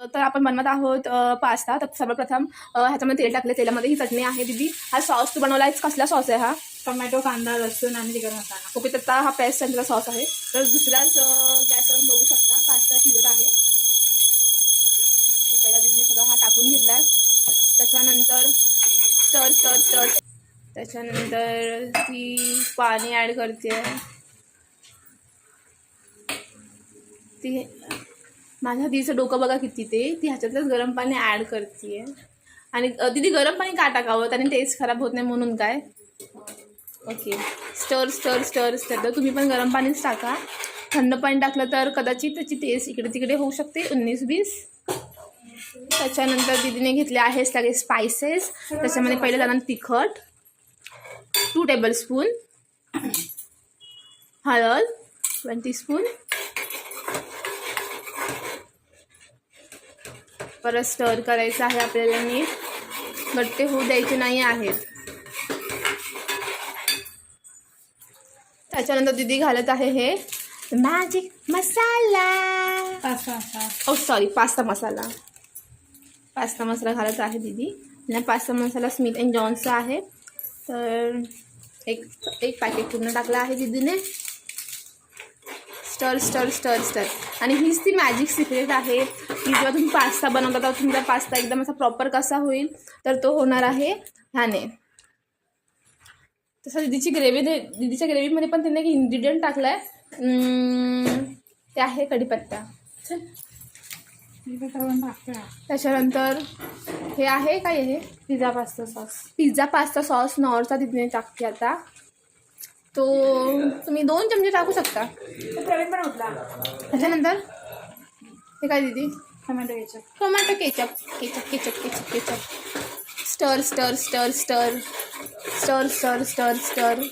तर आपण बनवत आहोत पास्ता. तर सर्वप्रथम ह्याच्यामध्ये तेल टाकले. तेलामध्ये ही चटणी आहे दीदी. हा सॉस तू बनवला आहे, कसला सॉस आहे हा? टोमॅटो, कांदा, लसूण आणि चिकन मसाला. ओके, तर हा पेस्ट सेंटरचा सॉस आहे. तर दुसऱ्याच गॅसवरून बघू शकता पास्ता शिजत आहे. तर पहिला दीदीने सगळं हा टाकून घेतला. त्याच्यानंतर स्टर स्टर स्टर त्याच्यानंतर ती पाणी ॲड करते. ती माझ्या दीदीचं डोकं बघा किती ती ह्याच्यातलंच गरम पाणी ॲड करते. आणि दीदी गरम पाणी का टाकावं? त्याने टेस्ट खराब होत नाही म्हणून काय? ओके, स्टर स्टर स्टर स्टर. तर तुम्ही पण गरम पाणीच टाका. थंड पाणी टाकलं तर कदाचित त्याची टेस्ट इकडे तिकडे होऊ शकते 19-20. त्याच्यानंतर दीदीने घेतले आहे सगळे स्पायसेस. त्याच्यामध्ये पहिलं जाणार तिखट 2 टेबलस्पून, हळद 1 टीस्पून, परत स्टर करायचं आहे आपल्याला. नीट गट्टे होऊ द्यायचे नाही आहेत. त्याच्यानंतर दीदी घालत आहे हे मॅजिक मसाला. पास्ता मसाला. पास्ता मसाला घालत आहे दीदी. आणि पास्ता मसाला स्मिथ अँड जॉन्सचा आहे. तर एक पॅकेट पूर्ण टाकला आहे दीदीने. स्टर स्टर स्टर स्टर. आणि हीच ती मॅजिक सिक्रेट आहे की जेव्हा तुम्ही पास्ता बनवता तेव्हा तुमचा पास्ता एकदम असा प्रॉपर कसा होईल, तर तो होणार आहे ह्याने. तसं दीदीच्या ग्रेव्हीमध्ये पण त्यांनी एक इन्ग्रेडियंट टाकला आहे, ते आहे कढीपत्ता. त्याच्यानंतर हे आहे काय? हे pizza pasta sauce. Pizza pasta sauce नॉरचा दीदीने टाकते आता. तो तुम्ही 2 चमचे टाकू शकता. प्रवीण पण उठला. त्याच्यानंतर हे काय दीदी? Tomato ketchup. Tomato ketchup ketchup ketchup ketchup ketchup. स्टर स्टर स्टर स्टर स्टर स्टर स्टर स्टर.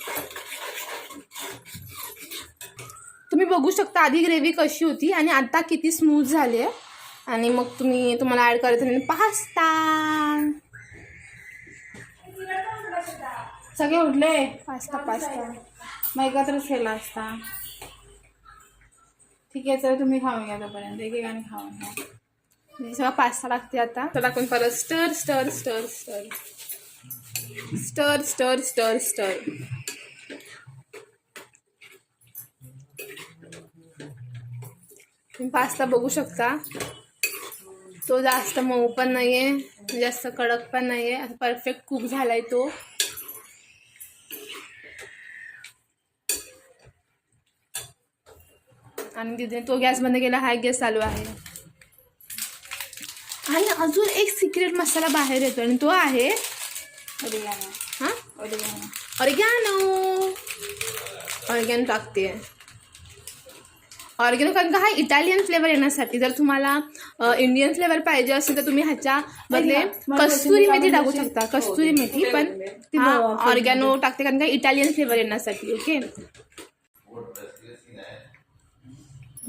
तुम्ही बघू शकता आधी ग्रेव्ही कशी होती आणि आता किती स्मूथ झाली आहे. आणि मग तुम्हाला ॲड करायचं पास्ता. सगळे उठले. पास्ता पास्ता मग एकत्रच केला असता. ठीक आहे, चल तुम्ही खाऊन घ्या तोपर्यंत. एकेकाने खाऊन घ्या. सगळा पास्ता लागते आता. तर टाकून परत स्टर स्टर स्टर स्टर स्टर स्टर स्टर स्टर. तुम्ही पास्ता बघू शकता, तो जास्त मऊ पण नाही आहे, जास्त कडक पण नाही आहे, परफेक्ट कुक झालाय तो. आणि तिथे तो गॅस बंद केला, हा गॅस चालू आहे. आणि अजून एक सिक्रेट मसाला बाहेर येतो आणि तो आहे ओरिगॅनो. हां, ओरिगॅनो. ऑरिगॅनो. ऑरिगॅनो टाकते. ऑर्गॅनो कारण का हा इटालियन फ्लेवर येण्यासाठी. जर तुम्हाला इंडियन फ्लेवर पाहिजे असेल तर तुम्ही ह्याच्या बदले कस्तुरी मेथी टाकू शकता. कस्तुरी मेथी पण ऑर्गॅनो टाकते कारण का इटालियन फ्लेवर येण्यासाठी. ओके,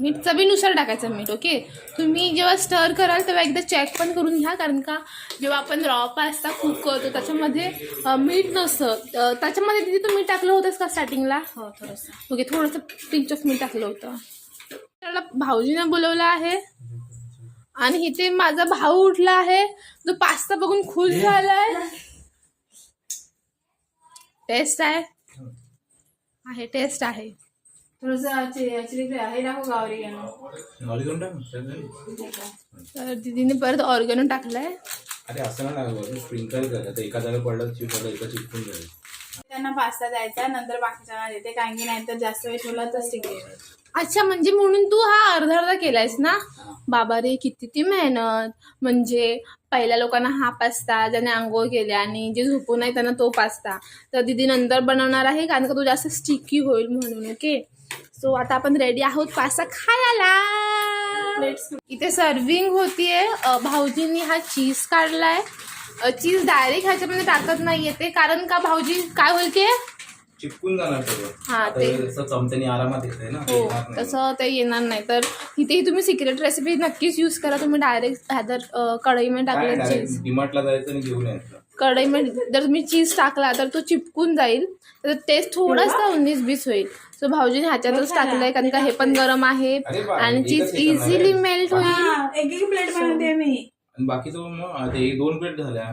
मीठ चवीनुसार टाकायचं मीठ. ओके, तुम्ही जेव्हा स्टर कराल तेव्हा एकदा चेक पण करून घ्या, कारण का जेव्हा आपण रॉ पास्ता कुक करतो त्याच्यामध्ये मीठ नसतं. त्याच्यामध्ये तिथे तू मीठ टाकलं होतंस का स्टार्टिंगला? हो, थोडंसं. ओके, थोडंसं पिंच ऑफ मीठ टाकलं होतं. त्याला भाऊजीने बोलवलं आहे आणि इथे माझा भाऊ उठला आहे, जो पास्ता बघून खुश झालाय. टेस्ट आहे टेस्ट आहे. थोडंसं चिली हे टाकू का ओरिगॅनो? तर दीदीने परत ऑर्गॅनो टाकलाय. अरे असं नाही स्प्रिंकल कर, तर एका जागा पडलं एका चिपकून जाईल. त्यांना पास्ता द्यायचा, नंतर बाकीच्या देते, कारण की नाही तर जास्त वेळ ठेवला तर स्टिकले. अच्छा, म्हणजे म्हणून तू हा अर्धा केलायस ना? बाबा रे, किती ती मेहनत. म्हणजे पहिल्या लोकांना हा पास्ता, ज्याने आंघोळ केले आणि जे झोपून नाही त्यांना तो पास्ता. तर दीदी नंतर बनवणार आहे कारण का तो जास्त स्टिकी होईल म्हणून. ओके, सो आता आपण रेडी आहोत पास्ता खायला. इथे सर्विंग होतीये. भाऊजींनी हा चीज काढलाय. चीज डायरेक्ट ह्याच्यामध्ये टाकत नाही येते, कारण का भाऊजी काय होईल की चिपकून जाणार सगळं. हा, ते चमच्याने आरामात येते ना. हो, तसं ते येणार नाही. तर इथेही तुम्ही सिक्रेट रेसिपी नक्कीच यूज करा. तुम्ही डायरेक्ट ह्याच्यात कढईमध्ये टाकले चीज. डीमार्टला जायचं आणि घेऊन यायचं. कढईमध्ये जर तुम्ही चीज टाकला तर तो चिपकून जाईल, तर टेस्ट थोडासा 19-20 होईल. सो भाऊजीने ह्याच्यातच टाकलंय कारण का हे पण गरम आहे अरे वा, आणि एकच चीज हे करणार आहे. इझिली मेल्ट होईल. एक प्लेट बनवते मी. आणि बाकीचं मग ते 2 प्लेट झाल्या.